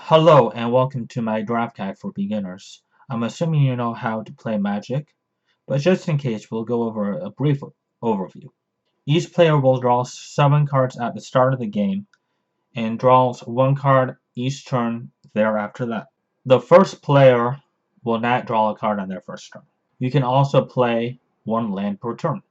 Hello and welcome to my draft guide for beginners. I'm assuming you know how to play Magic, but just in case, we'll go over a brief overview. Each player will draw 7 cards at the start of the game and draws 1 card each turn thereafter that. The first player will not draw a card on their first turn. You can also play 1 land per turn.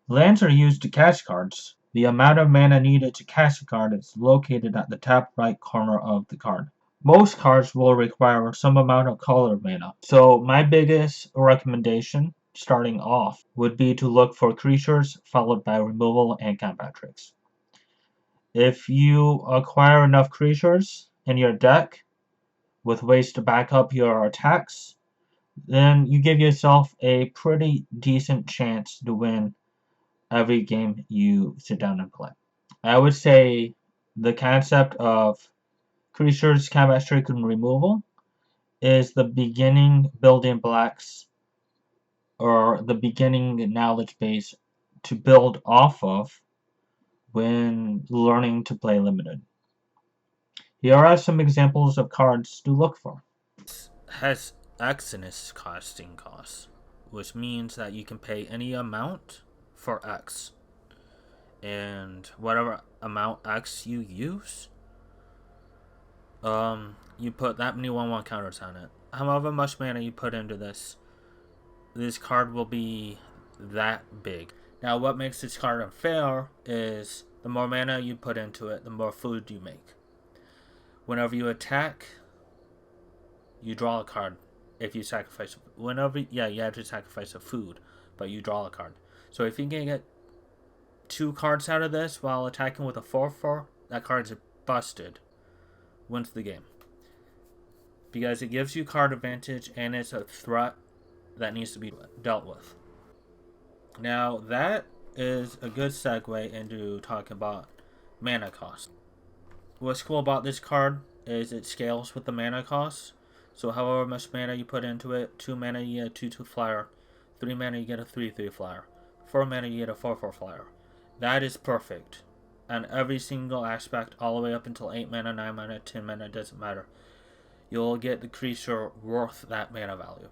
Lands are used to cast cards. The amount of mana needed to cast a card is located at the top right corner of the card. Most cards will require some amount of color mana. So my biggest recommendation starting off would be to look for creatures followed by removal and combat tricks. If you acquire enough creatures in your deck with ways to back up your attacks, then you give yourself a pretty decent chance to win every game you sit down and play. I would say the concept of creatures, combat trick, and removal is the beginning building blocks or the beginning knowledge base to build off of when learning to play limited. Here are some examples of cards to look for. Has Exodus casting costs, which means that you can pay any amount for X, and whatever amount X you use, you put that many 1/1 counters on it. However much mana you put into this card will be that big. Now, what makes this card unfair is the more mana you put into it, the more food you make. Whenever you attack, you draw a card. If you sacrifice, you have to sacrifice a food, but you draw a card. So if you can get 2 cards out of this while attacking with a 4/4, that card's busted. Wins the game. Because it gives you card advantage and it's a threat that needs to be dealt with. Now, that is a good segue into talking about mana cost. What's cool about this card is it scales with the mana cost. So however much mana you put into it, 2 mana you get a 2/2 flyer, 3 mana you get a 3/3 flyer, 4 mana you get a 4/4 flyer. That is perfect. On every single aspect, all the way up until 8 mana, 9 mana, 10 mana, doesn't matter. You'll get the creature worth that mana value.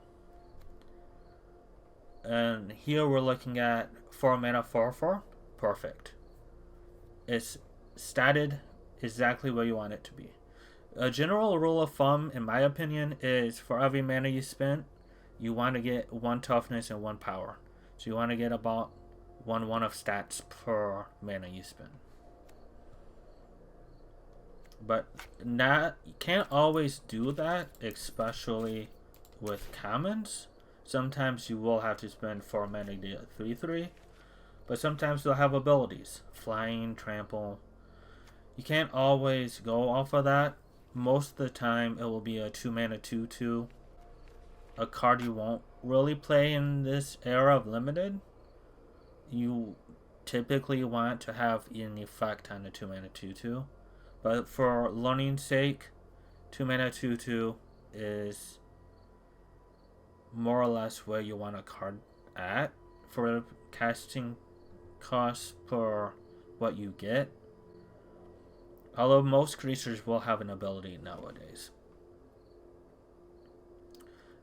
And here we're looking at 4 mana 4/4. Perfect. It's statted exactly where you want it to be. A general rule of thumb, in my opinion, is for every mana you spend, you want to get 1 toughness and 1 power. So you want to get about 1/1 of stats per mana you spend. But you can't always do that, especially with commons. Sometimes you will have to spend 4 mana to get 3/3, but sometimes they'll have abilities. Flying, trample. You can't always go off of that. Most of the time it will be a 2 mana 2/2. A card you won't really play in this era of limited. You typically want to have an effect on the 2 mana 2/2. But for learning's sake, 2 mana 2/2 is more or less where you want a card at for casting costs per what you get. Although most creatures will have an ability nowadays.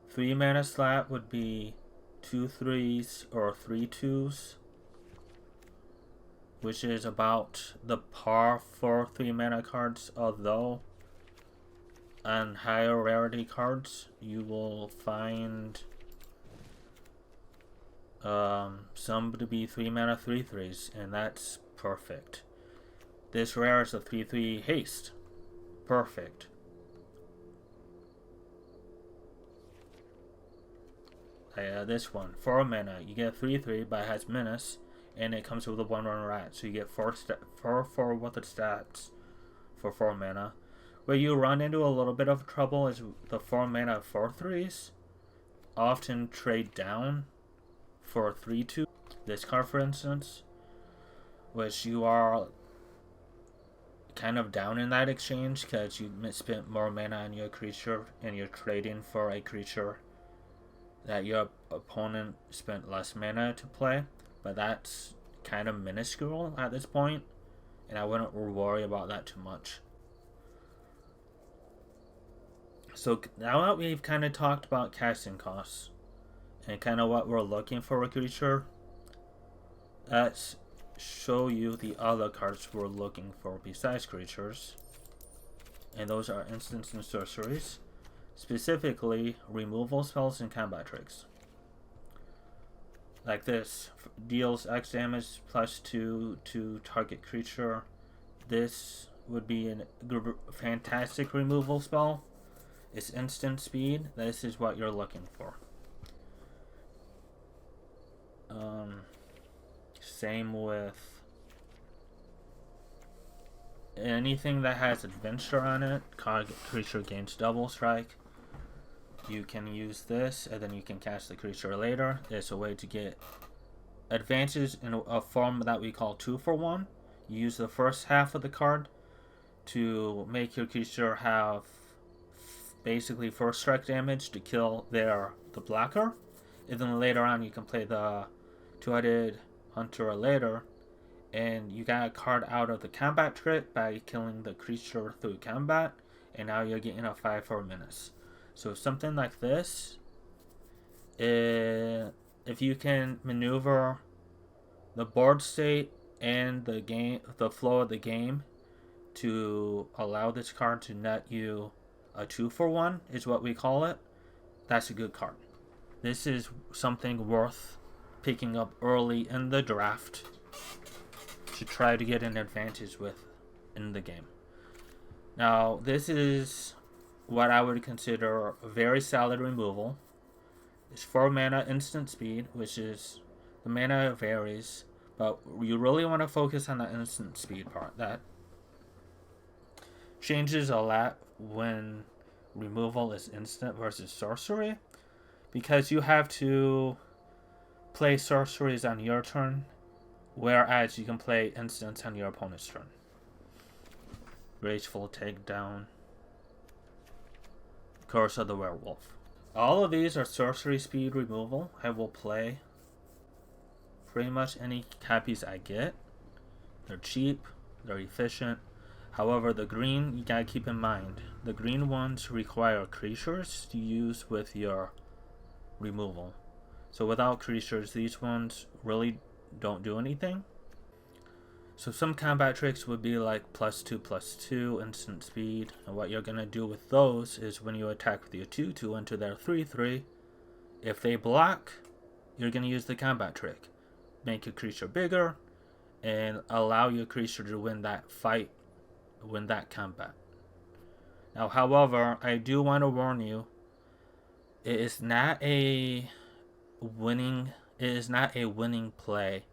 3 mana slot would be 2 3s or 3 2s, which is about the par for 3 mana cards, although on higher rarity cards you will find some to be 3 mana 3 3s, and that's perfect. This rare is a 3/3 haste. Perfect. This one, 4 mana. You get 3/3, but it has menace, and it comes with a 1/1 rat. So you get 4 with the stats for 4 mana. Where you run into a little bit of trouble is the 4 mana 4/3s often trade down for 3/2. This card, for instance, which you are kind of down in that exchange because you spent more mana on your creature and you're trading for a creature that your opponent spent less mana to play. But that's kind of minuscule at this point, and I wouldn't worry about that too much. So now that we've kind of talked about casting costs and kind of what we're looking for a creature, let's show you the other cards we're looking for besides creatures. And those are instants and sorceries. Specifically, removal spells and combat tricks. Like this, deals X damage +2 to target creature. This would be a fantastic removal spell. It's instant speed. This is what you're looking for. Same with anything that has adventure on it. Creature gains double strike. You can use this, and then you can cast the creature later. It's a way to get advantage in a form that we call 2-for-1. You use the first half of the card to make your creature have basically first strike damage to kill the blocker, and then later on you can play the two-headed hunter later, and you got a card out of the combat trick by killing the creature through combat, and now you're getting a 5 for a menace. So something like this, if you can maneuver the board state and the flow of the game to allow this card to net you a 2-for-1 is what we call it, that's a good card. This is something worth picking up early in the draft to try to get an advantage with in the game. Now, this is what I would consider a very solid removal. It's 4 mana instant speed, which is, the mana varies, but you really want to focus on the instant speed part. That changes a lot when removal is instant versus sorcery, because you have to play sorceries on your turn, whereas you can play instants on your opponent's turn. Rageful Takedown, Curse of the Werewolf. All of these are sorcery speed removal. I will play pretty much any copies I get. They're cheap, they're efficient. However, the green, you gotta keep in mind, the green ones require creatures to use with your removal. So without creatures, these ones really don't do anything. So some combat tricks would be like +2/+2 instant speed, and what you're gonna do with those is when you attack with your 2/2 into their 3/3, if they block, you're gonna use the combat trick. Make your creature bigger and allow your creature to win that fight, win that combat. Now, however, I do want to warn you, it is not a winning play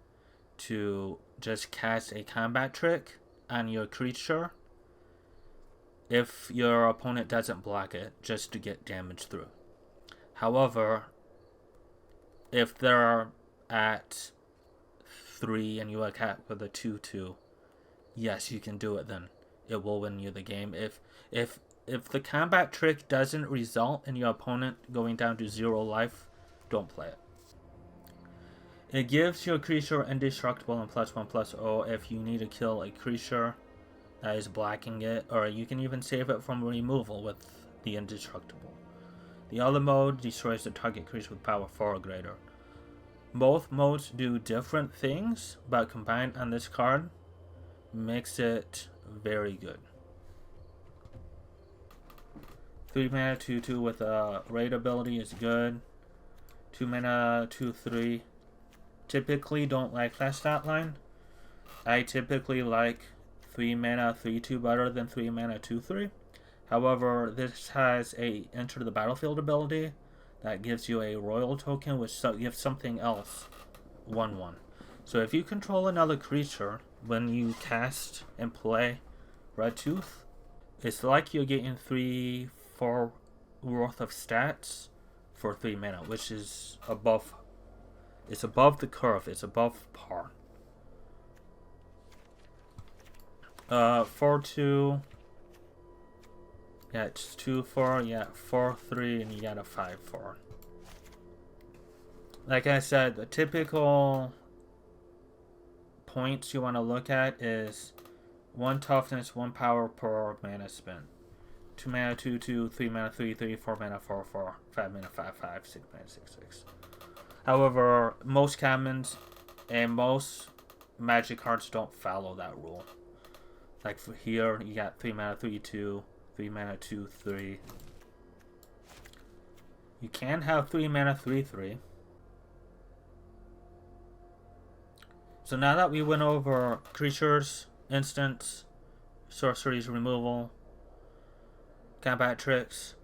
to just cast a combat trick on your creature if your opponent doesn't block it, just to get damage through. However, if they're at 3 and you attack with a 2/2, yes, you can do it. Then it will win you the game. If the combat trick doesn't result in your opponent going down to 0 life, don't play it. It gives your creature indestructible and +1/+0 if you need to kill a creature that is blocking it, or you can even save it from removal with the indestructible. The other mode destroys the target creature with power 4 or greater. Both modes do different things, but combined on this card makes it very good. 3 mana 2/2 with a raid ability is good. 2 mana 2/3. Typically don't like that stat line. I typically like 3 mana 3/2 better than 3 mana 2/3. However, this has a enter the battlefield ability that gives you a royal token, which gives something else 1/1. So if you control another creature when you cast and play Red Tooth, it's like you're getting 3-4 worth of stats for 3 mana, which is above. It's above the curve. It's above par. 4/2. Yeah, it's 2/4. Yeah, 4/3, and you got a 5/4. Like I said, the typical points you want to look at is 1 toughness, 1 power per mana spent. 2 mana 2 2, 3 mana 3 3, 4 mana 4 4, 5 mana 5 5, 6 mana 6 6. However, most commons and most magic cards don't follow that rule. Like for here, you got 3 mana 3 2, 3 mana 2 3. You can have 3 mana 3 3. So now that we went over creatures, instants, sorceries, removal, combat tricks,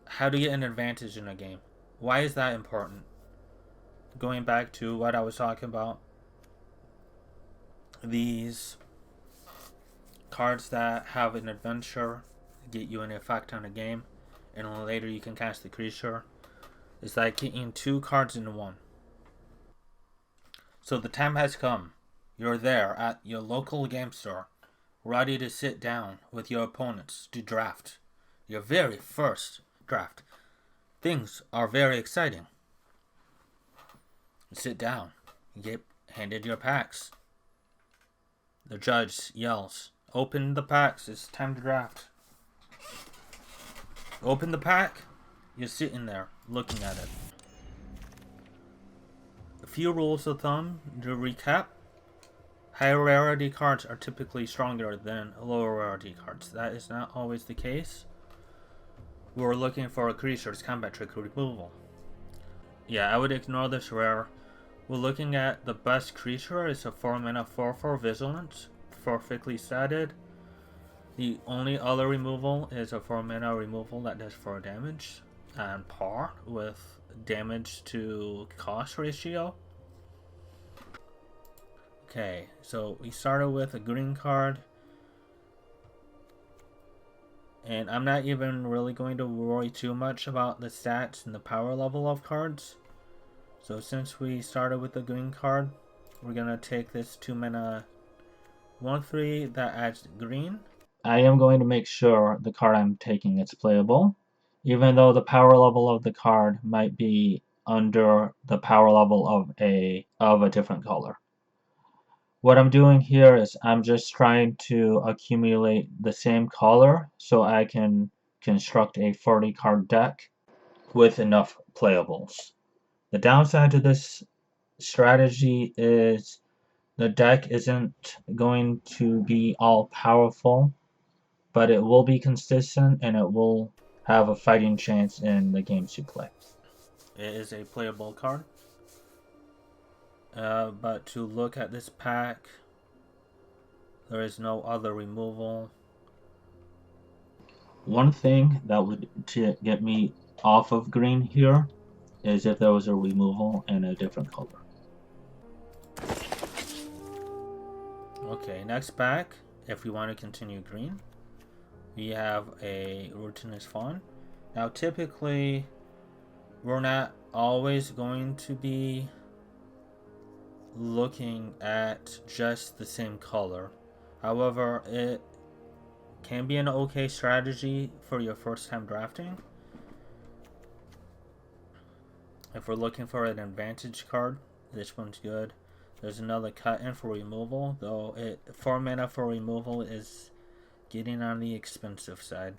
how to get an advantage in a game. Why is that important? Going back to what I was talking about, these cards that have an adventure get you an effect on a game, and then later you can cast the creature. It's like getting 2 cards into 1. So the time has come. You're there at your local game store, ready to sit down with your opponents to draft your very first draft. Things are very exciting. You sit down. You get handed your packs. The judge yells, "Open the packs. It's time to draft." Open the pack. You're sitting there looking at it. A few rules of thumb to recap. Higher rarity cards are typically stronger than lower rarity cards. That is not always the case. We're looking for a creature's combat trick removal. Yeah, I would ignore this rare. We're looking at the best creature is a 4 mana 4 4 Vigilance, perfectly statted. The only other removal is a 4 mana removal that does 4 damage on par with damage to cost ratio. Okay, so we started with a green card. And I'm not even really going to worry too much about the stats and the power level of cards. So since we started with the green card, we're going to take this 2 mana 1/3 that adds green. I am going to make sure the card I'm taking is playable, even though the power level of the card might be under the power level of a different color. What I'm doing here is I'm just trying to accumulate the same color so I can construct a 40 card deck with enough playables. The downside to this strategy is the deck isn't going to be all powerful, but it will be consistent and it will have a fighting chance in the games you play. It is a playable card. But to look at this pack, there is no other removal. One thing that would get me off of green here is if there was a removal in a different color. Okay, next pack, if we want to continue green, we have a Rutinous Fawn. Now typically, we're not always going to be looking at just the same color. However, it can be an okay strategy for your first time drafting. If we're looking for an advantage card, this one's good. There's another cut in for removal, though 4 mana for removal is getting on the expensive side.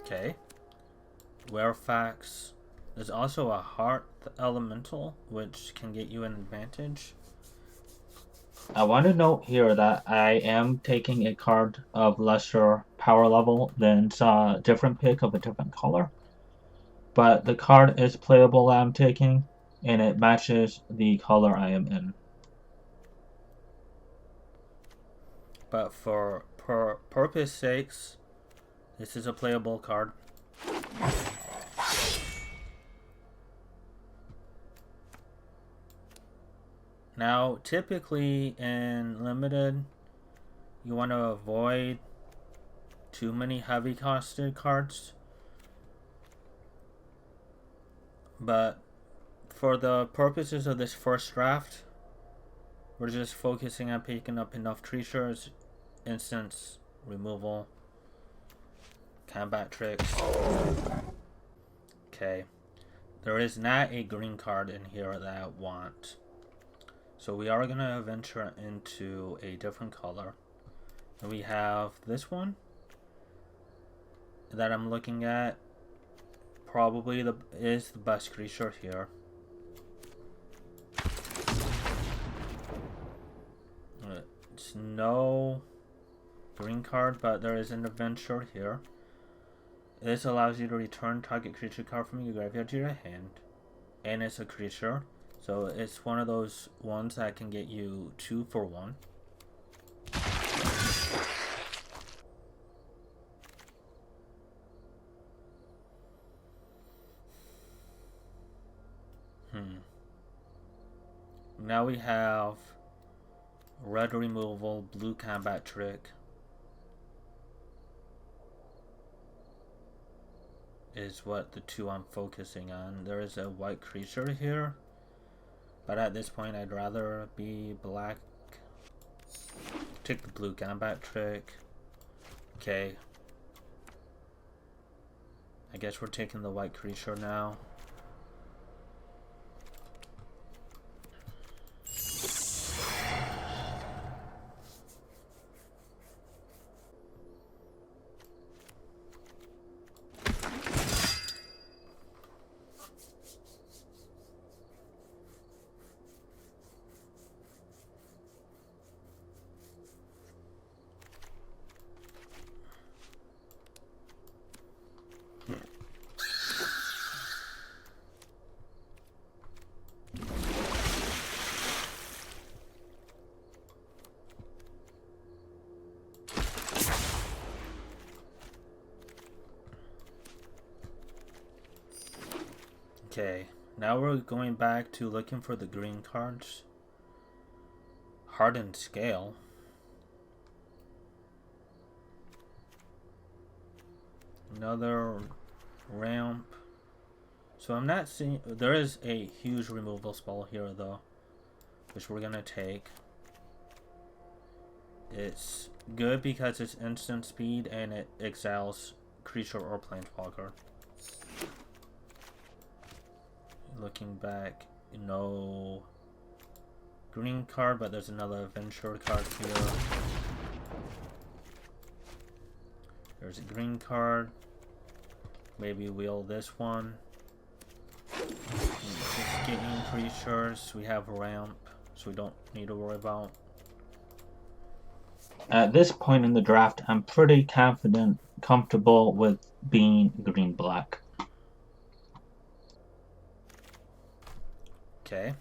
Okay. Werefax. There's also a Hearth Elemental, which can get you an advantage. I want to note here that I am taking a card of lesser power level than a different pick of a different color. But the card is playable that I'm taking, and it matches the color I am in. But for purpose sakes, this is a playable card. Now, typically in Limited, you want to avoid too many heavy costed cards. But for the purposes of this first draft, we're just focusing on picking up enough creatures, instants, removal, combat tricks. Okay. There is not a green card in here that I want. So we are gonna venture into a different color. And we have this one that I'm looking at. Probably is the best creature here. It's no green card, but there is an adventure here. This allows you to return target creature card from your graveyard to your hand, and it's a creature, so it's one of those ones that can get you 2 for 1. Now we have red removal, blue combat trick. Is what the two I'm focusing on. There is a white creature here, but at this point I'd rather be black. Take the blue combat trick. Okay. I guess we're taking the white creature now. Okay, now we're going back to looking for the green cards. Hardened Scale. Another ramp. So I'm not seeing... There is a huge removal spell here though, which we're gonna take. It's good because it's instant speed and it exiles creature or planeswalker. Looking back, no green card, but there's another adventure card here. There's a green card. Maybe wheel this one. Just getting creatures. We have a ramp, so we don't need to worry about. At this point in the draft, I'm pretty comfortable with being green-black. Okay.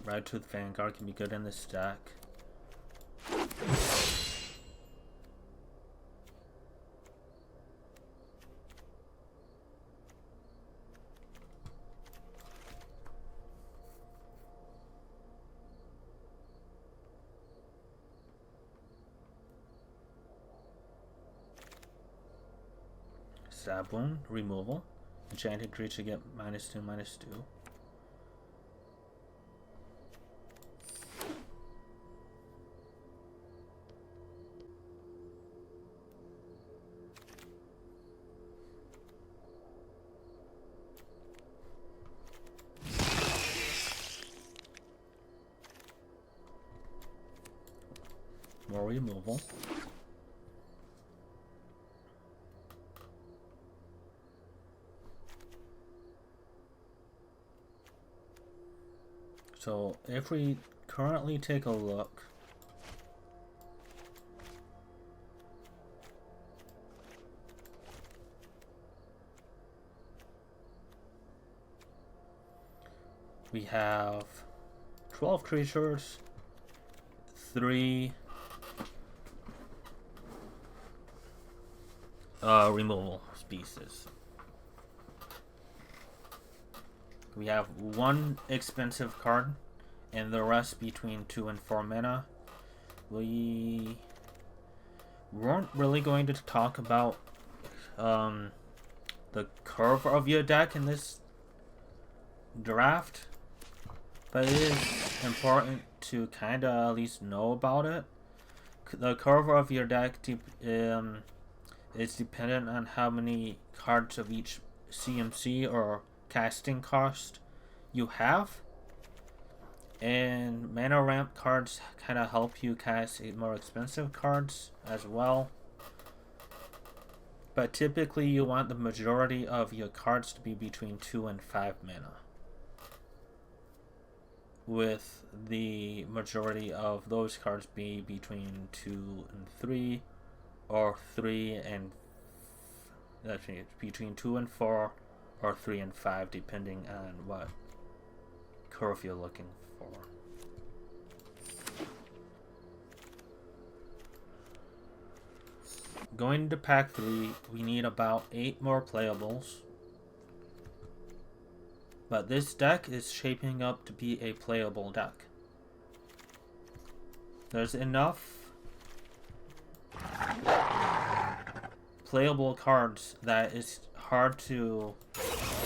Red-Tooth Vanguard can be good in this deck. Saboon, removal. Enchanted creature get -2/-2. More removal. So if we currently take a look, we have 12 creatures, 3 removal species. We have 1 expensive card, and the rest between 2 and 4 mana. We weren't really going to talk about the curve of your deck in this draft, but it is important to kind of at least know about it. The curve of your deck is dependent on how many cards of each CMC or casting cost you have. And mana ramp cards kind of help you cast more expensive cards as well. But typically you want the majority of your cards to be between 2 and 5 mana, with the majority of those cards be between 2 and 3, or 3 and between 2 and 4, or 3 and 5, depending on what curve you're looking for. Going into pack 3, we need about 8 more playables. But this deck is shaping up to be a playable deck. There's enough playable cards that it's hard to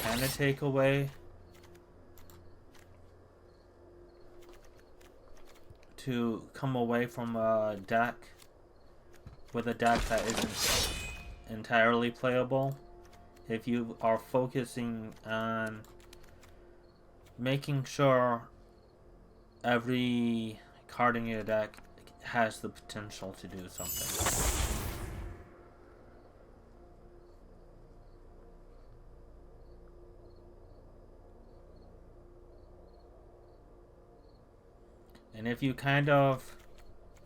kind of take away, to come away from a deck with a deck that isn't entirely playable. If you are focusing on making sure every card in your deck has the potential to do something. And if you kind of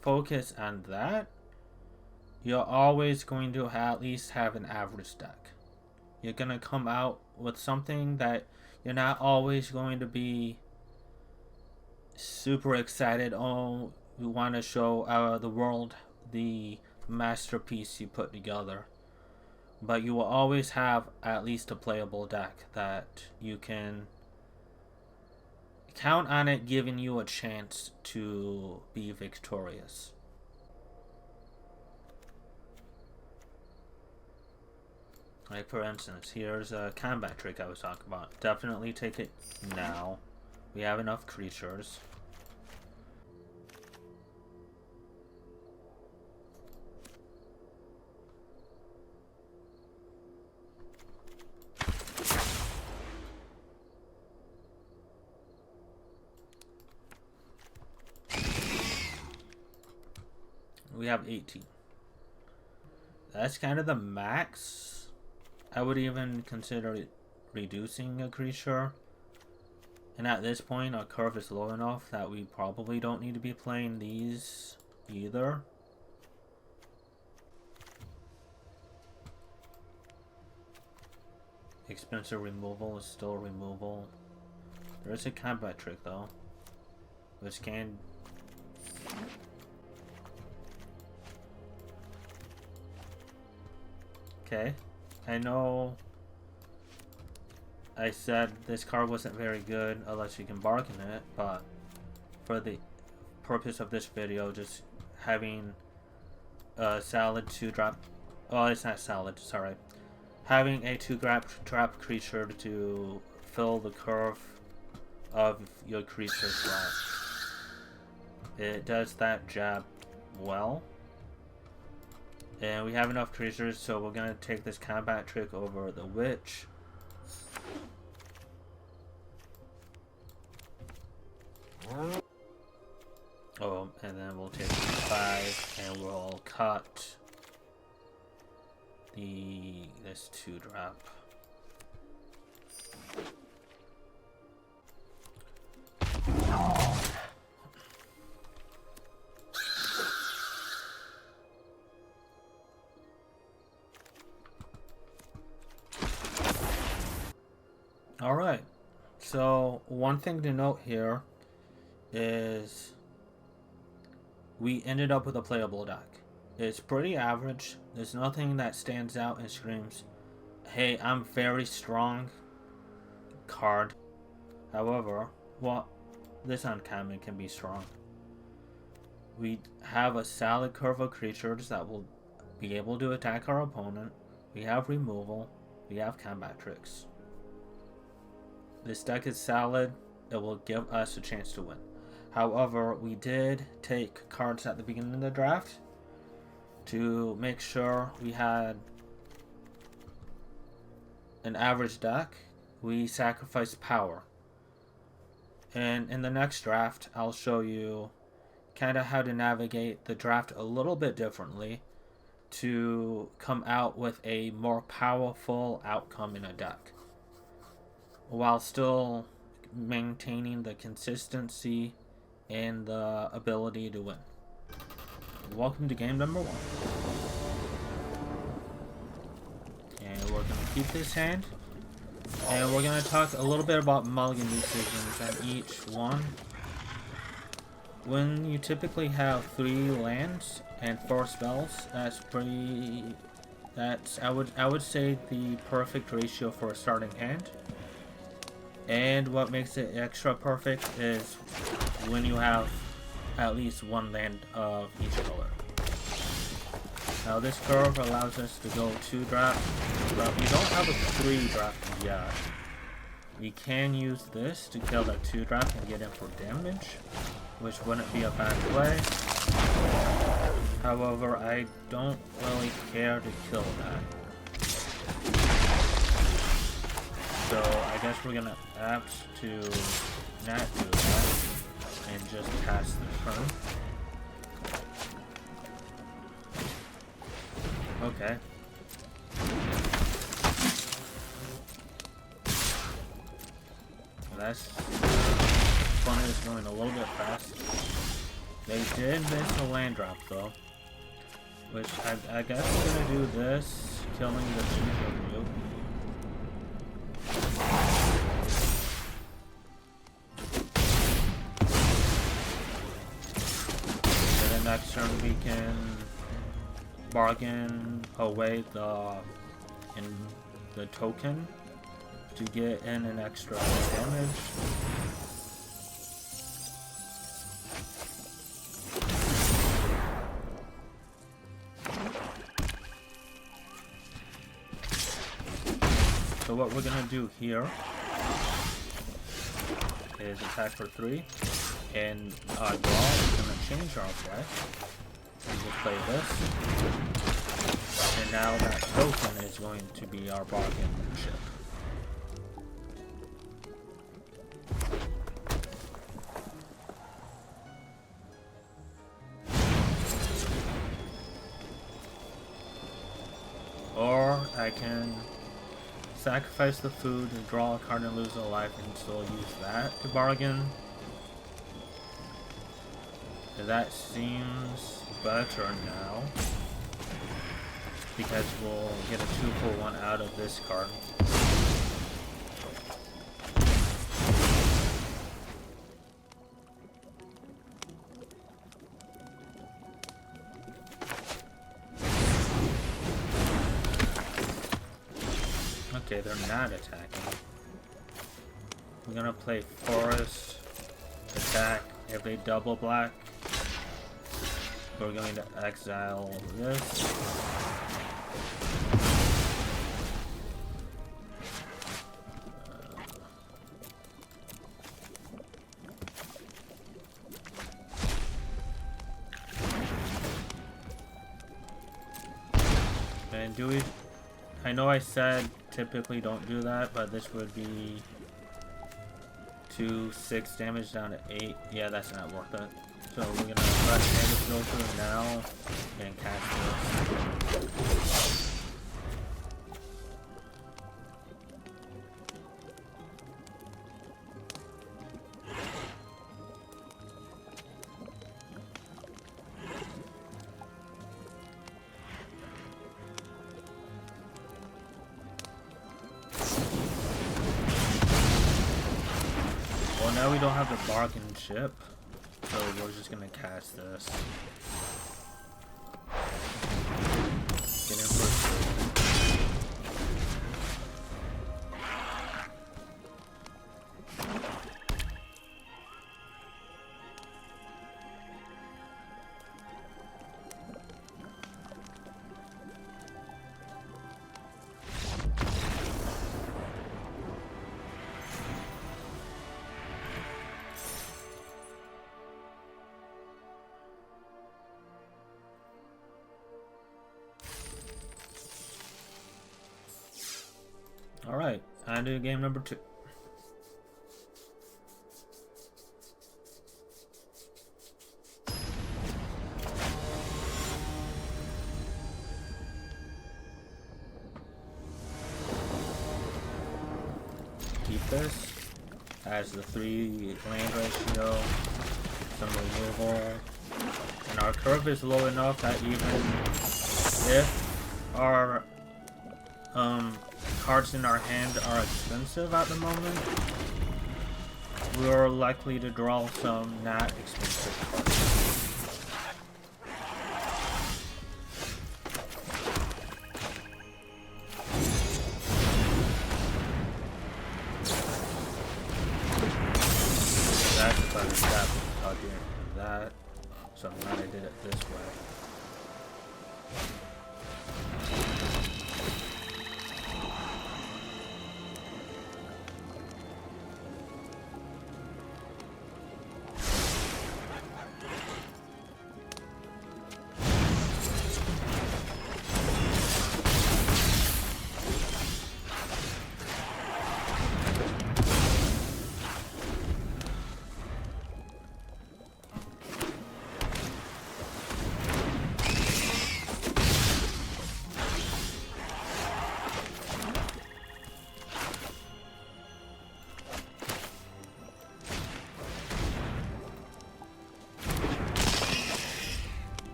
focus on that, you're always going to at least have an average deck. You're going to come out with something that you're not always going to be super excited. Oh, we want to show the world the masterpiece you put together. But you will always have at least a playable deck that you can count on it giving you a chance to be victorious. Like, for instance, here's a combat trick I was talking about. Definitely take it now. We have enough creatures. We have 18. That's kind of the max. I would even consider it reducing a creature. And at this point, our curve is low enough that we probably don't need to be playing these either. Expensive removal is still removal. There is a combat trick though, which can... Okay. I know I said this card wasn't very good unless you can bargain it, but for the purpose of this video, just having a solid 2-drop... Oh, it's not solid, sorry. Having a 2-drop creature to fill the curve of your creature slot. It does that job well. And we have enough creatures, so we're going to take this combat trick over the witch. Oh, and then we'll take 5 and we'll cut this 2-drop. Alright, so one thing to note here is we ended up with a playable deck. It's pretty average. There's nothing that stands out and screams, hey, I'm very strong card. However, well, this uncommon can be strong. We have a solid curve of creatures that will be able to attack our opponent. We have removal. We have combat tricks. This deck is solid. It will give us a chance to win. However, we did take cards at the beginning of the draft to make sure we had an average deck. We sacrificed power. And in the next draft, I'll show you kind of how to navigate the draft a little bit differently to come out with a more powerful outcome in a deck while still maintaining the consistency and the ability to win. Welcome to game number 1. And we're going to keep this hand. And we're going to talk a little bit about mulligan decisions on each one. When you typically have 3 lands and 4 spells, that's I would say the perfect ratio for a starting hand. And what makes it extra perfect is when you have at least 1 land of each color. Now this curve allows us to go 2 drafts, but we don't have a 3 draft yet. We can use this to kill that 2 draft and get in for damage, which wouldn't be a bad play. However, I don't really care to kill that. So I guess we're gonna opt to not do that and just pass the turn. Okay. That's fun is going a little bit fast. They did miss a land drop though. Which I guess we're gonna do this, killing the Super. And then next turn we can bargain away the token to get in an extra damage. So what we're gonna do here is attack for 3 and draw. We're gonna change our play. And we'll play this. And now that token is going to be our bargain chip. Or I can sacrifice the food and draw a card and lose a life and still use that to bargain. That seems better now, because we'll get a 2-for-1 out of this card. Okay, they're not attacking. We're gonna play Forest, attack. If they double black, we're going to exile this. And do we... I know I said typically don't do that, but this would be 6 damage down to 8. Yeah, that's not worth it. So we're gonna let damage go through now and cast this. Well, now we don't have the bargain chip. So we're just gonna cast this. Get in for Alright, on to game number 2. this. Has the 3 land ratio, some removal, and our curve is low enough that even if our cards in our hand are expensive at the moment, we're likely to draw some not expensive cards. That's a better step than that, so I'm glad I did it this way.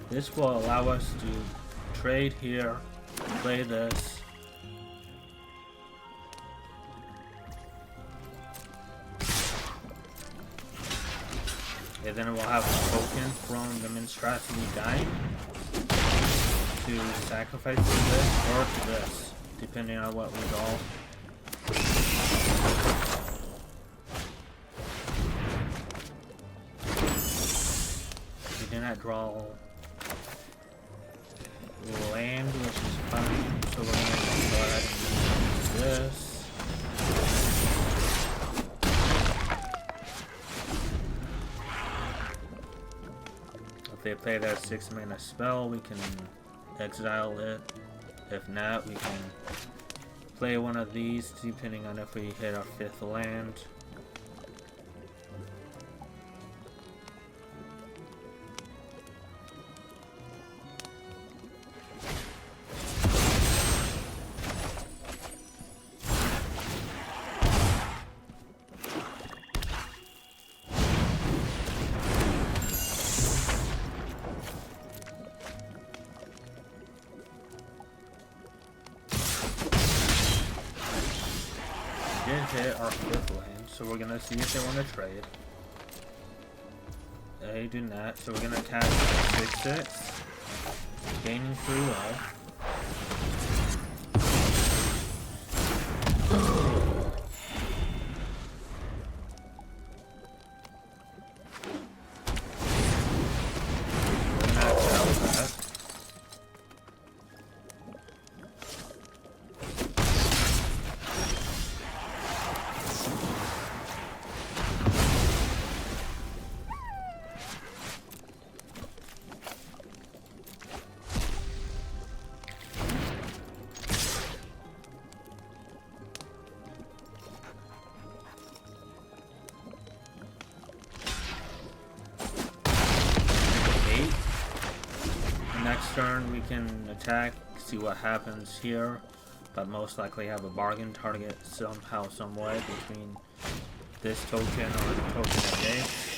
This will allow us to trade here, play this. And then we'll have a token from the Monstrosity dying to sacrifice to this or to this, depending on what we draw. We did not draw land, which is fine, so we're going to go ahead and use this. If they play that 6-mana spell, we can exile it. If not, we can play one of these, depending on if we hit our 5th land. Hit our 5th land, so we're gonna see if they want to trade. They do not, so we're gonna attack 6/6, gaining 3 life. Next turn we can attack, see what happens here, but most likely have a bargain target somehow, some way between this token or the token of base.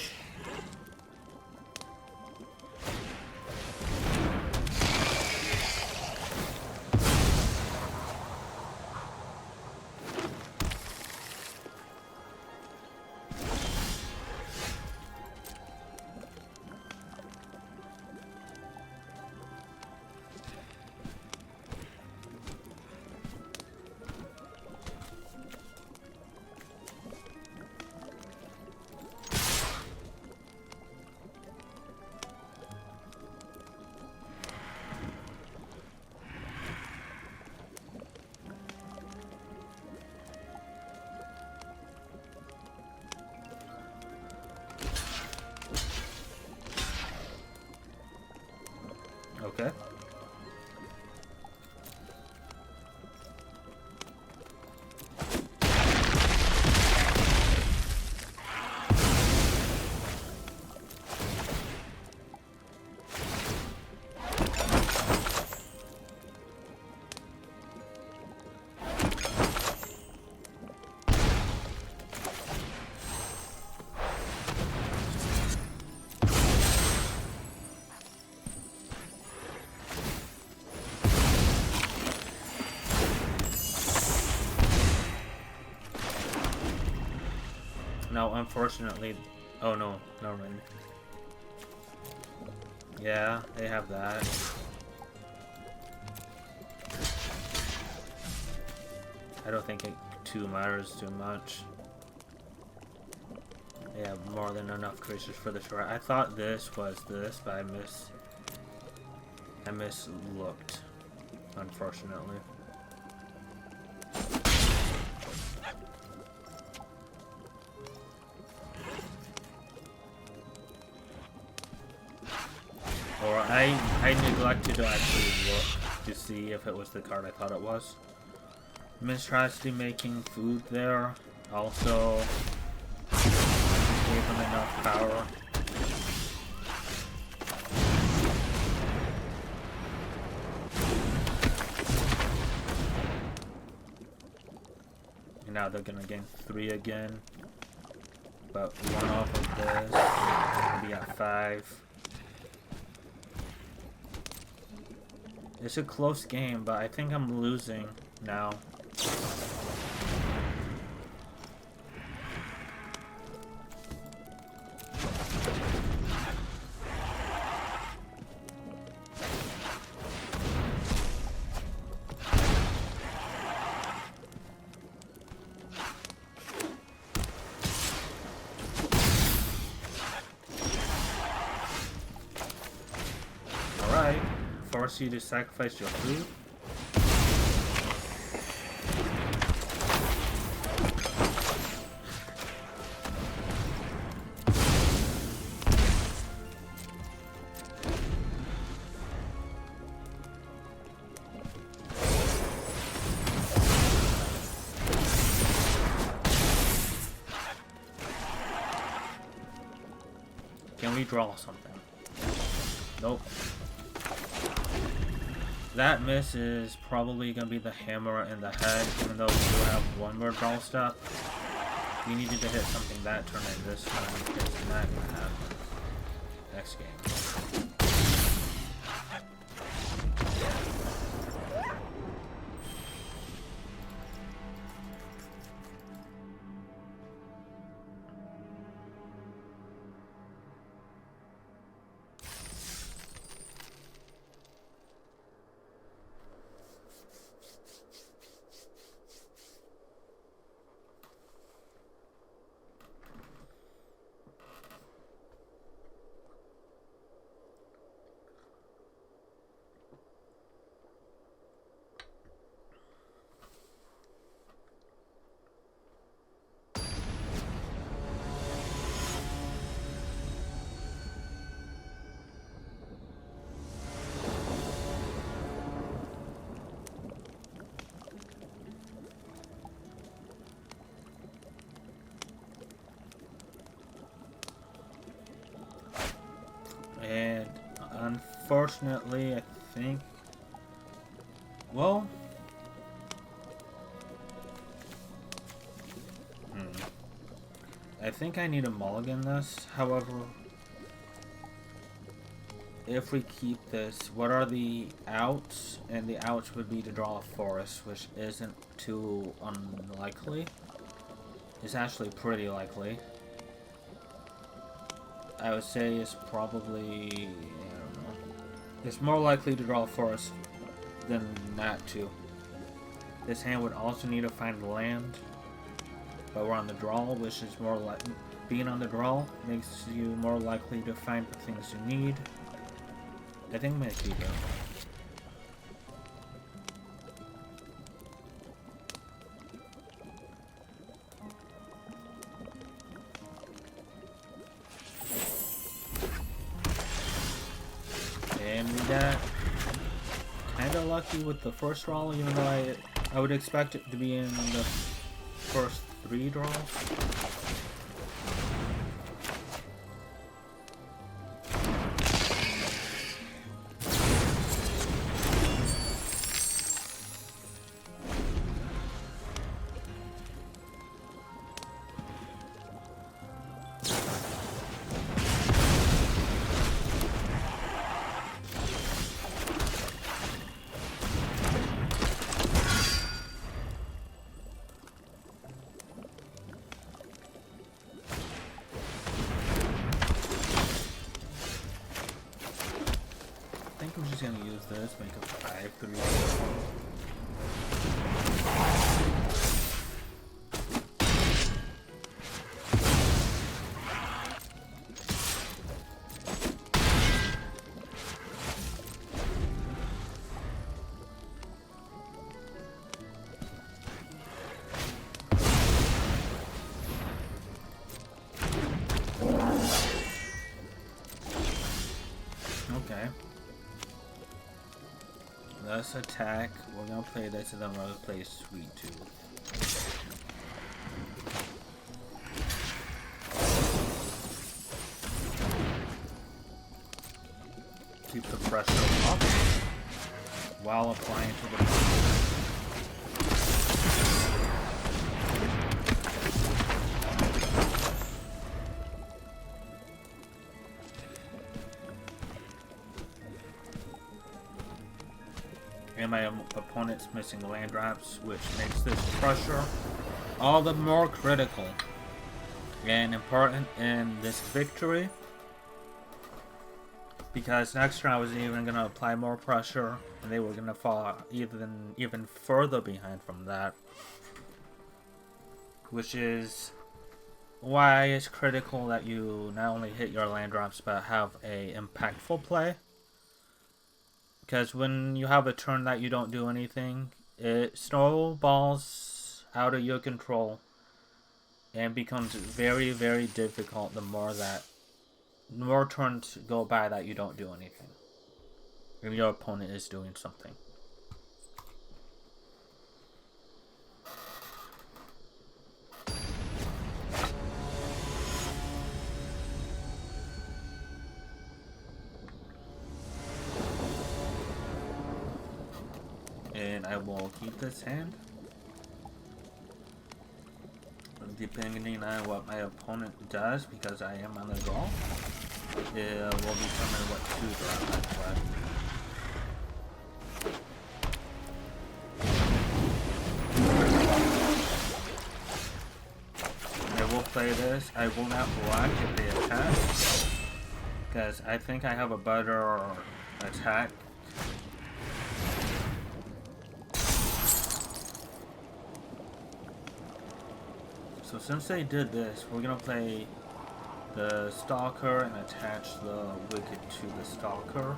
No, unfortunately... Oh no, never mind. Yeah, they have that. I don't think it too matters too much. They have more than enough creatures for the shore. I thought this was this, but I mislooked, unfortunately. Or I neglected to actually look to see if it was the card I thought it was. Monstrosity making food there also gave him enough power. And now they're gonna gain 3 again. But 1 off of this. Maybe at 5. It's a close game, but I think I'm losing now. Alright, force you to sacrifice your food. Can we draw something? Nope. That miss is probably going to be the hammer in the head, even though we do have 1 more draw step. We needed to hit something that turn in this time, because it's not going to happen next game. And unfortunately, I think, well, I think I need to mulligan this. However, if we keep this, what are the outs? And the outs would be to draw a forest, which isn't too unlikely. It's actually pretty likely. I would say it's probably, I don't know. It's more likely to draw a forest than not to. This hand would also need to find land, but we're on the draw, which is more like being on the draw makes you more likely to find the things you need. I think I'm gonna keep it. And we got kind of lucky with the first draw, even though I would expect it to be in the first 3 draws. this, make a 5-3. Okay. Let's attack. We're gonna play this and then we're gonna play Sweet Tooth. Keep the pressure up while applying to the and my opponent's missing land drops, which makes this pressure all the more critical and important in this victory, because next turn I was even going to apply more pressure and they were going to fall even further behind from that, which is why it's critical that you not only hit your land drops but have a impactful play. Because when you have a turn that you don't do anything, it snowballs out of your control and becomes very, very difficult the more turns go by that you don't do anything. If your opponent is doing something. And I will keep this hand. Depending on what my opponent does, because I am on the draw, it will determine what to draw I play. I will play this. I will not block if they attack, because I think I have a better attack. So since they did this, we're gonna play the Stalker and attach the Wicked to the Stalker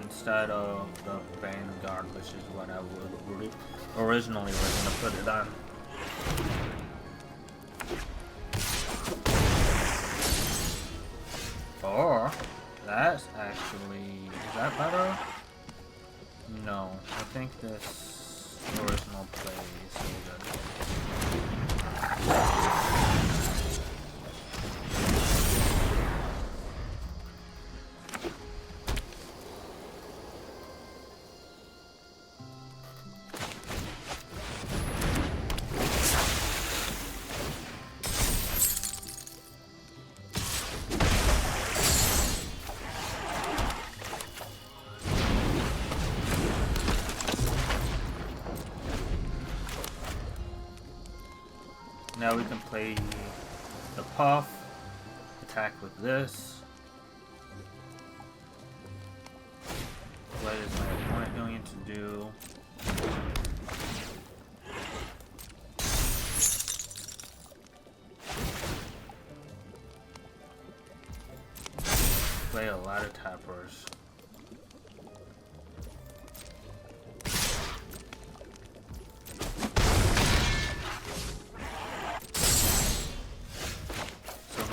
instead of the Vanguard, which is what I would originally was gonna put it on. Or that's actually, is that better? No, I think this original play is so good. Now we can play the Puff, attack with this. What is my opponent going to do? Play a lot of tappers.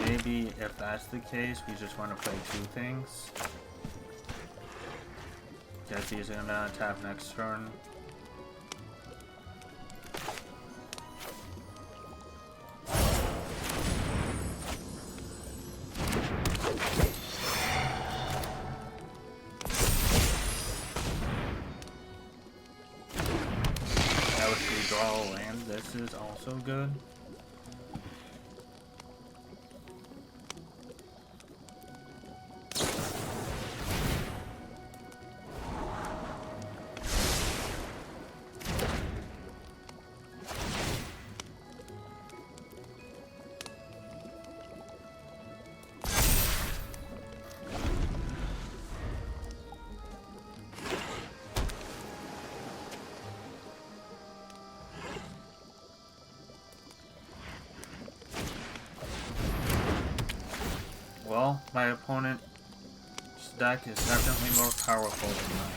Maybe if that's the case, we just want to play two things. Guess he's gonna tap next turn. That was the draw land. This is also good. Well, my opponent's deck is definitely more powerful than mine.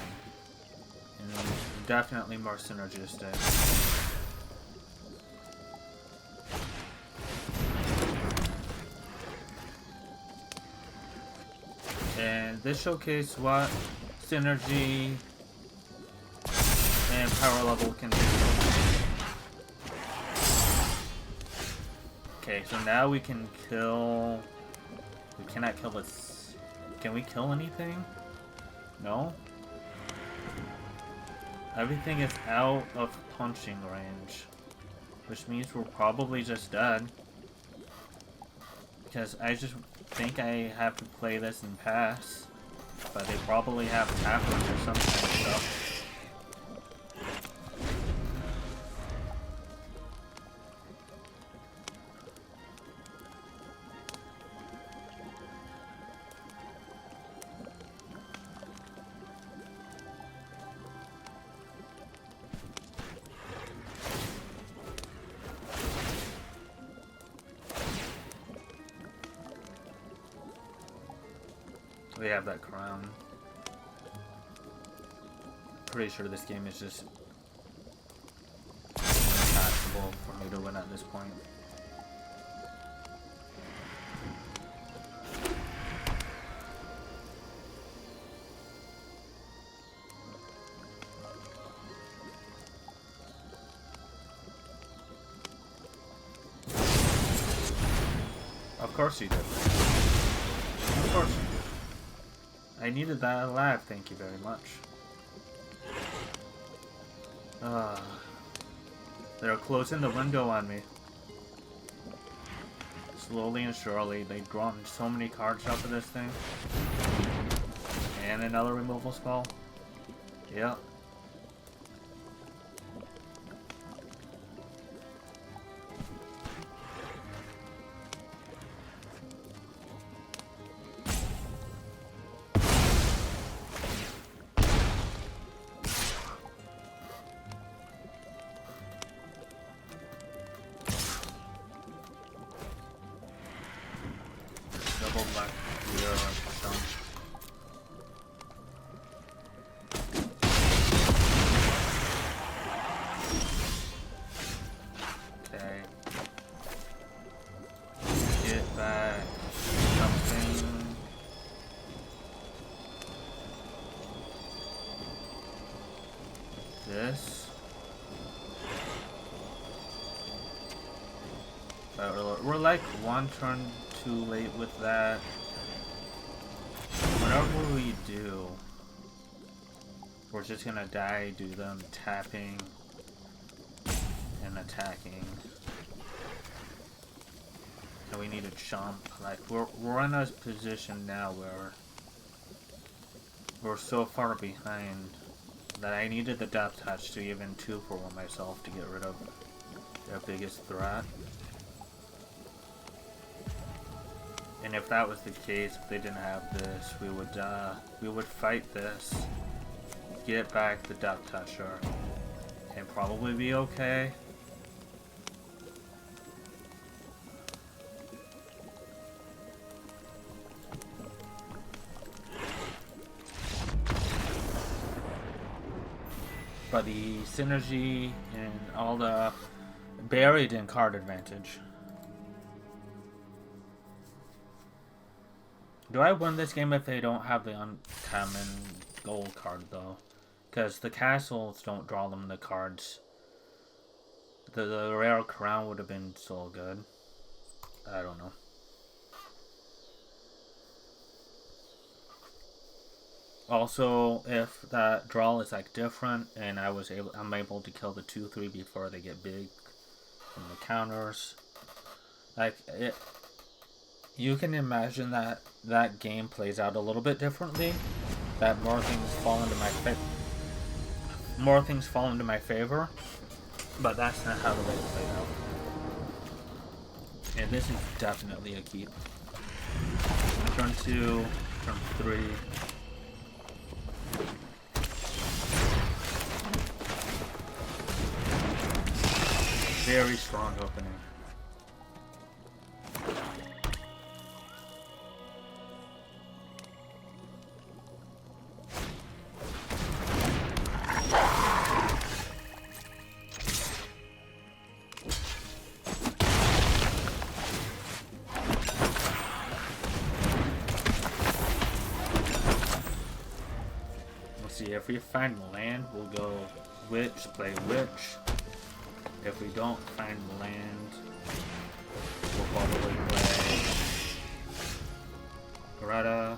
And definitely more synergistic. And this showcased what synergy and power level can do. Okay, so now we can kill... We cannot kill this... Can we kill anything? No? Everything is out of punching range. Which means we're probably just dead. Because I just think I have to play this and pass. But they probably have tappers or some kind of stuff. We have that crown. Pretty sure this game is just impossible for me to win at this point. Of course you did. Of course you did. I needed that alive, thank you very much. They're closing the window on me. Slowly and surely, they've drawn so many cards off of this thing. And another removal spell. Yep. Double black here, some. Okay. Get back something. This. We're like one turn too late with that. Whatever we do, we're just gonna die due to them tapping and attacking. And we need to jump. Like we're in a position now where we're so far behind that I needed the Death Touch to even 2-for-1 myself to get rid of their biggest threat. And if that was the case, if they didn't have this, we would fight this, get back the Death Toucher, and probably be okay. But the synergy and all the buried in card advantage. Do I win this game if they don't have the uncommon gold card though? Because the castles don't draw them the cards. The rare crown would have been so good. I don't know. Also, if that draw is like different and I'm able to kill the 2/3 before they get big from the counters. Like it, you can imagine that that game plays out a little bit differently. That more things fall into my favor, but that's not how the way it played out. And this is definitely a keep. Turn 2, turn 3. Very strong opening. see, if we find land, we'll go witch, play witch. If we don't find land, we'll probably play Greta.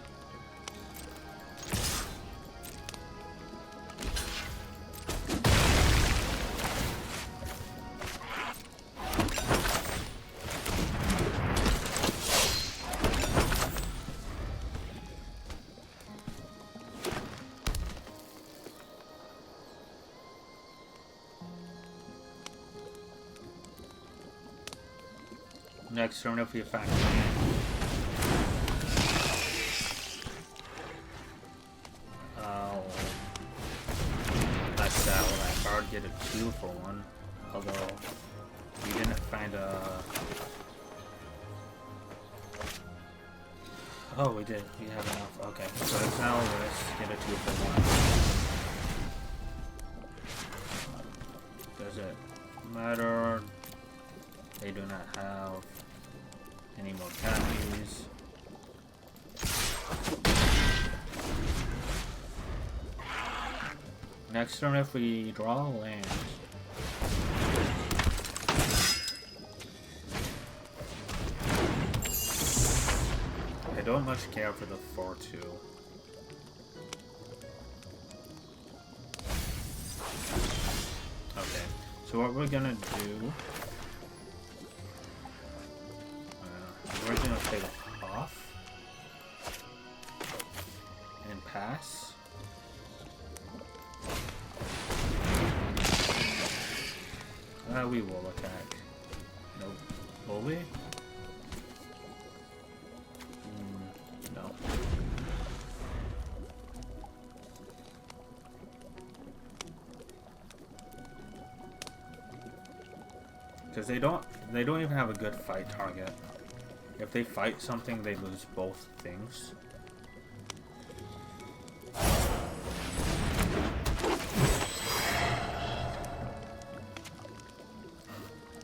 Next turn, if we find land, that's that one. I card get a 2 for 1. Although we didn't find a. Oh, we did. We have enough. Okay, so now let's get a 2 for 1. Does it matter? They do not have any more copies. Next turn, if we draw land, I don't much care for the 4-2. Okay, so what we're gonna do, we're gonna play off and pass. We will attack. Nope. Will we? No. Because they don't even have a good fight target. If they fight something, they lose both things.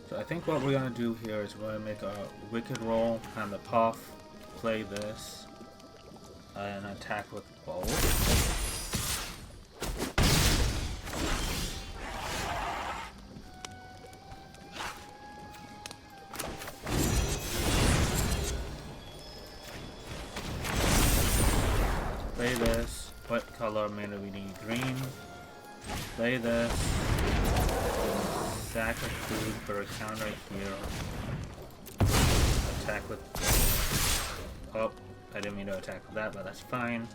So I think what we're gonna do here is we're gonna make a wicked roll on the puff, play this, and attack with both. Play this. What color mana we need? Green. Play this. Sack of food for a counter here. Attack with. Oh, I didn't mean to attack with that, but that's fine.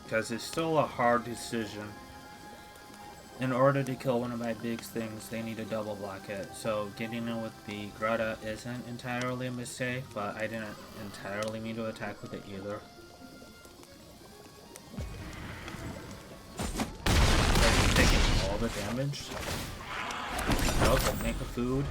Because it's still a hard decision. In order to kill one of my big things, they need to double block it. So getting in with the Greta isn't entirely a mistake, but I didn't entirely mean to attack with it either. Like taking all the damage. Nope, I'll make a food.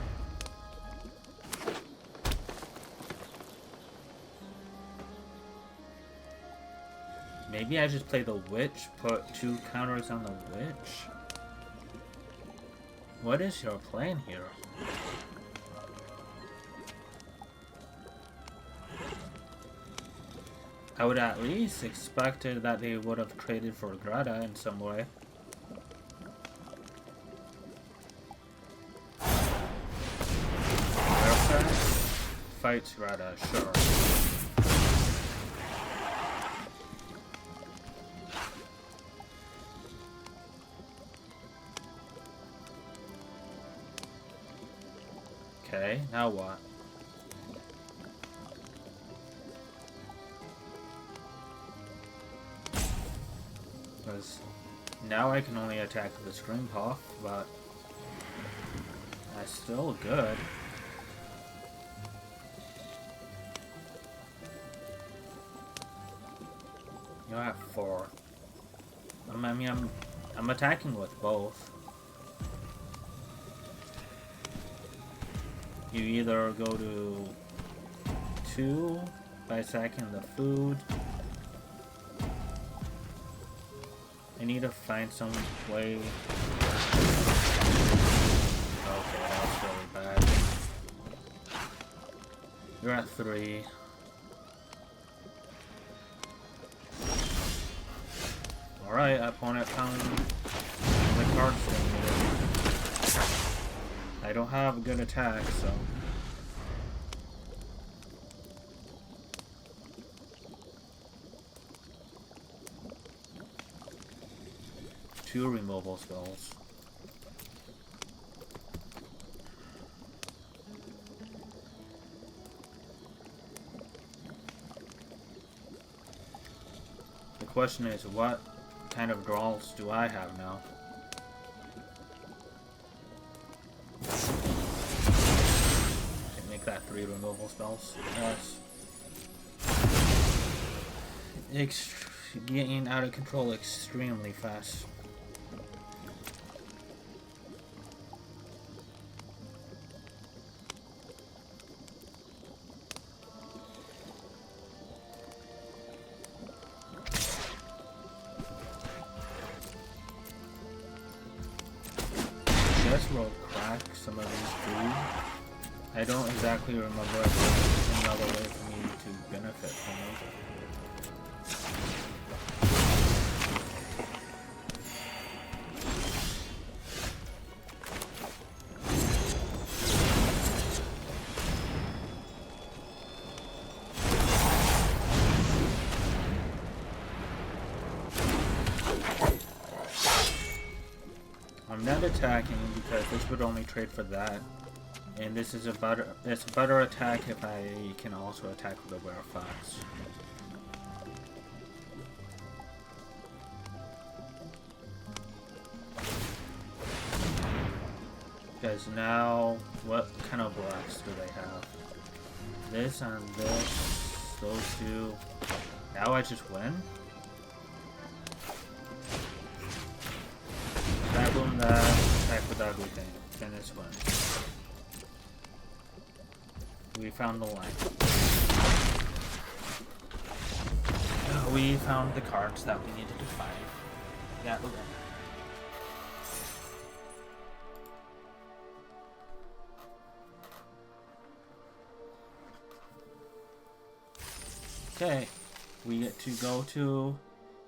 Maybe I just play the witch, put 2 counters on the witch? What is your plan here? I would at least expected that they would have traded for Greta in some way. Perfect. Fights Greta, sure. Okay, now what? Because now I can only attack with the Scream Puff, but that's still good. You have for. I mean, I'm attacking with both. You either go to 2 by attacking the food. I need to find some way. Okay, that's really bad. You're at 3. Alright, opponent found the cards they needed. I don't have a good attack, so. Two removal spells. The question is, what kind of draws do I have now? Can make that 3 removal spells. Yes. Getting out of control extremely fast. Will crack some of these food. I don't exactly remember if there's any other way for me to benefit from it. I'm not attacking because this would only trade for that, and this is it's a better attack if I can also attack with the Werefox. Because now, what kind of blocks do they have? This and this, those two. Now I just win? That boom, that, attack with everything. Finish one. We found the line. We found the cards that we needed to find. Yeah, okay. Okay, we get to go to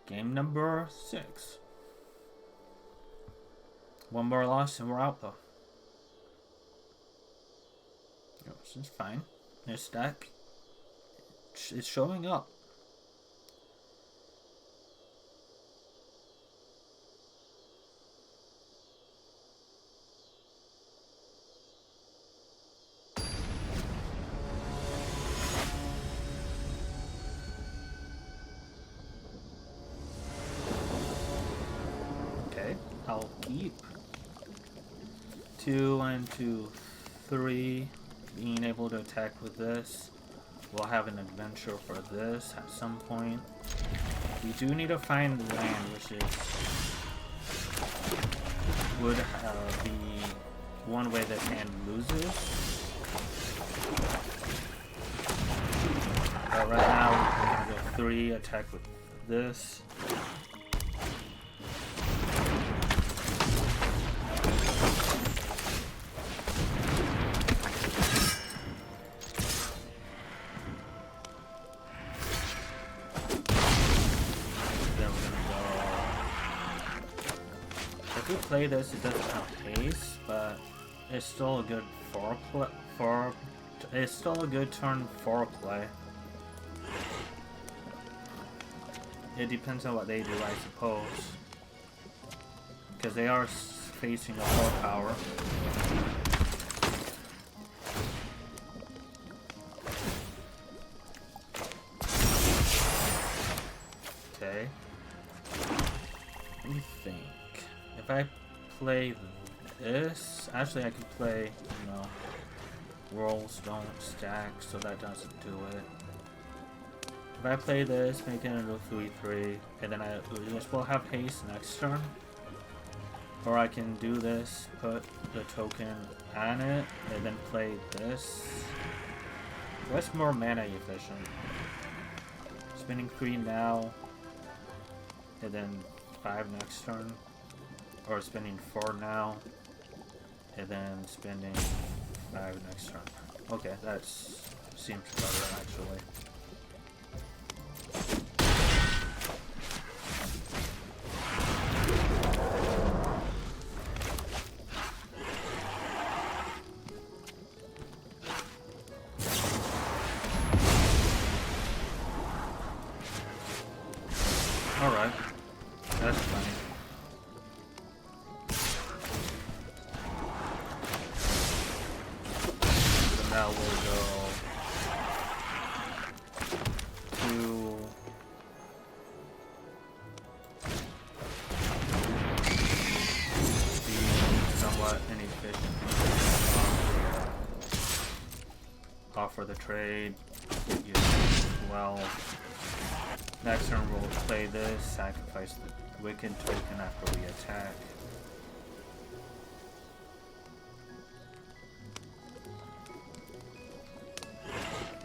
game number 6. One more loss and we're out though. This is fine. This stack is showing up. Okay, I'll keep 2 and 2, 3. Being able to attack with this. We'll have an adventure for this at some point. We do need to find land, which would be one way that hand loses. But right now we're gonna go 3, attack with this. If we play this, it doesn't have haste, but it's still a good it's still a good turn 4 play. It depends on what they do, I suppose, because they are facing a 4 power. Okay. Let me think. If I play this, actually I could play, you know, rolls don't stack, so that doesn't do it. If I play this, make it into 3/3, and then I just will have haste next turn. Or I can do this, put the token on it, and then play this. What's more mana efficient? Spending 3 now, and then 5 next turn. Or spending 4 now, and then spending 5 next turn. Okay, that seems better actually. Alright, that's funny. So now we'll go to the somewhat inefficient. Offer the trade. Well. Next turn we'll play this, sacrifice the Wicked token after we attack.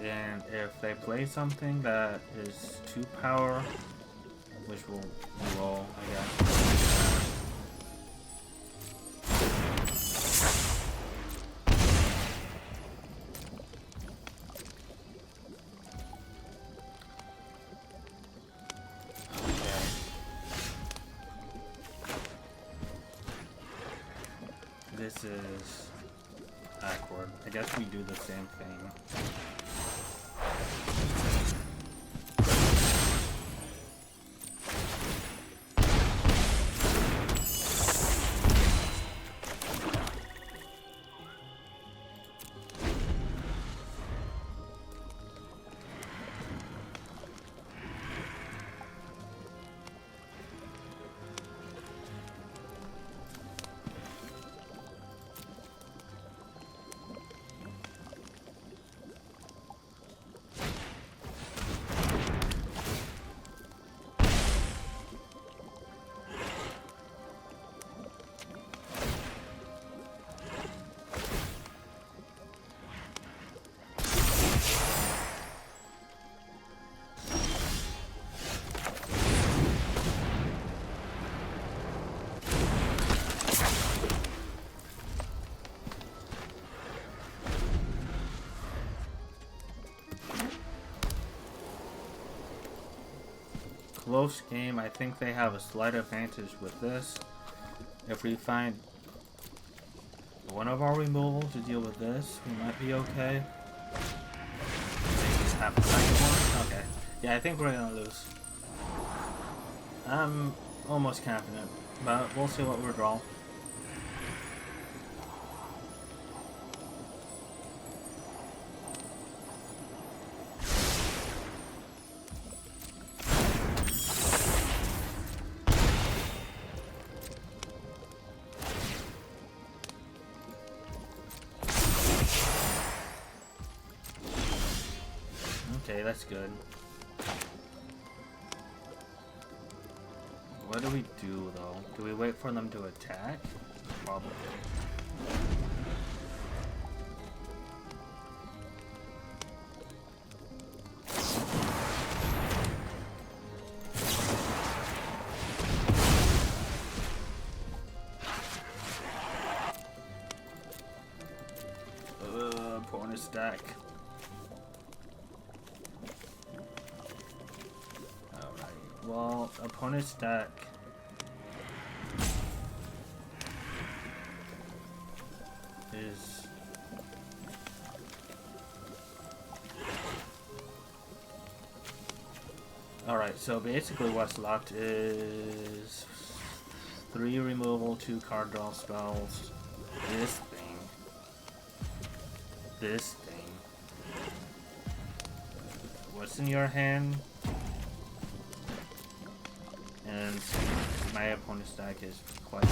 And if they play something that is 2 power, which we'll roll, I guess. This is awkward. I guess we do the same thing. Close game. I think they have a slight advantage with this. If we find one of our removals to deal with this, we might be okay. Maybe just have a second one. Okay. Yeah, I think we're gonna lose. I'm almost confident, but we'll see what we draw. Okay, that's good. What do we do, though? Do we wait for them to attack? Probably. Opponent stack. Well, opponent stack is alright, so basically what's left is 3 removal, 2 card draw spells, this thing, what's in your hand? And my opponent's stack is quite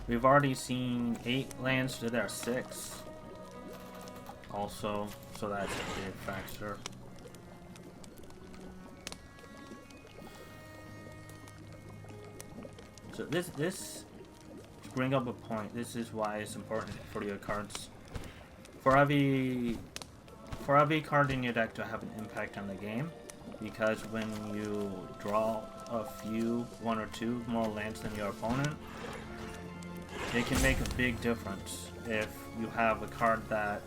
We've already seen 8 lands to their 6. Also, so that's a big factor. So this to bring up a point, this is why it's important for your cards. For every card in your deck to have an impact on the game, because when you draw a few, 1 or 2 more lands than your opponent, it can make a big difference if you have a card that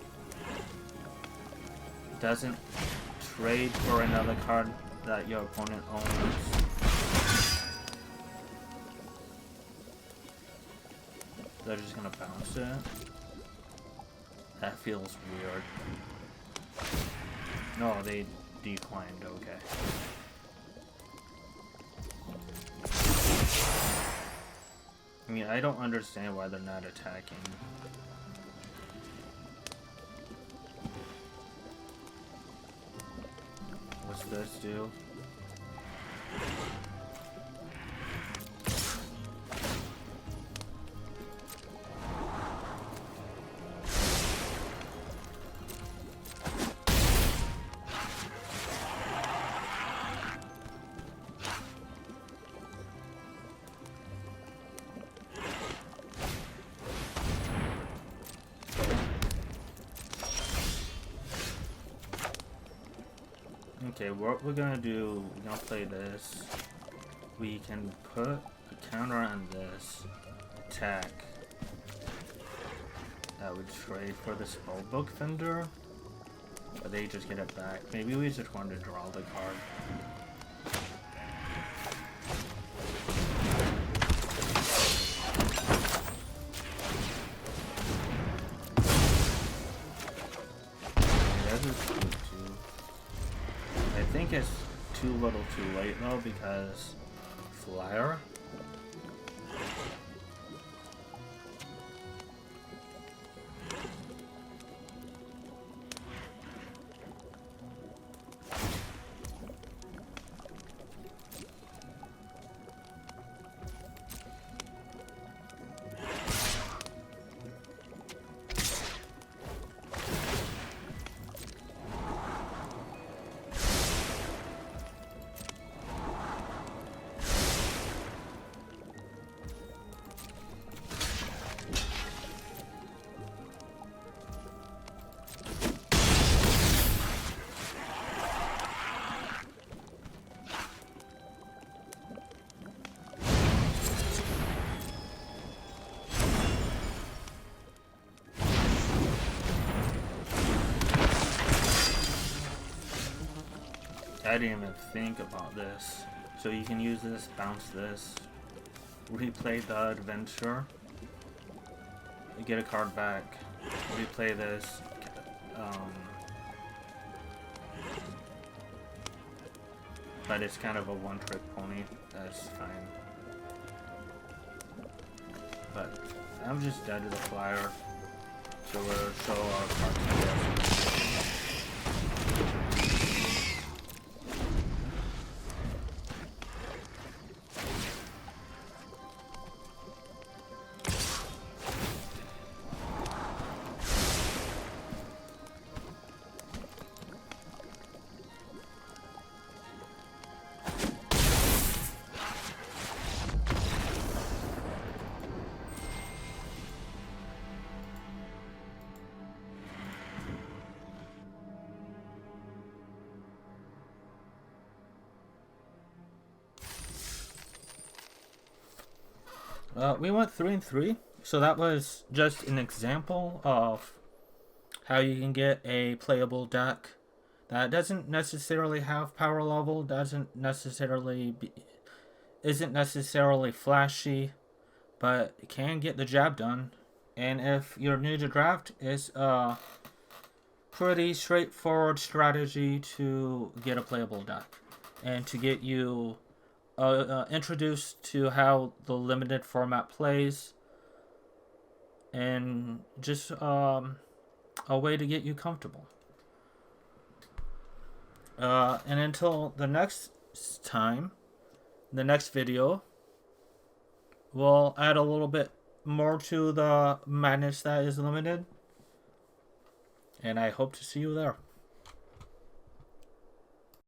doesn't trade for another card that your opponent owns. They're just gonna bounce it. That feels weird. No, they declined, okay. I mean, I don't understand why they're not attacking. What's this do? Okay, what we're gonna do, we're gonna play this. We can put a counter on this attack that would trade for the Spellbook Vendor, but they just get it back. Maybe we just want to draw the card. I think it's too little too late though, because flyer. I didn't even think about this. So you can use this, bounce this, replay the adventure, you get a card back, replay this, but it's kind of a one-trick pony. That's fine. But I'm just dead to the flyer, so we'll show our cards. We went 3 and 3, so that was just an example of how you can get a playable deck that doesn't necessarily have power level, isn't necessarily flashy, but can get the job done. And if you're new to draft, it's a pretty straightforward strategy to get a playable deck and to get you introduced to how the limited format plays, and just a way to get you comfortable. And until the next time, the next video, we'll add a little bit more to the madness that is limited. And I hope to see you there.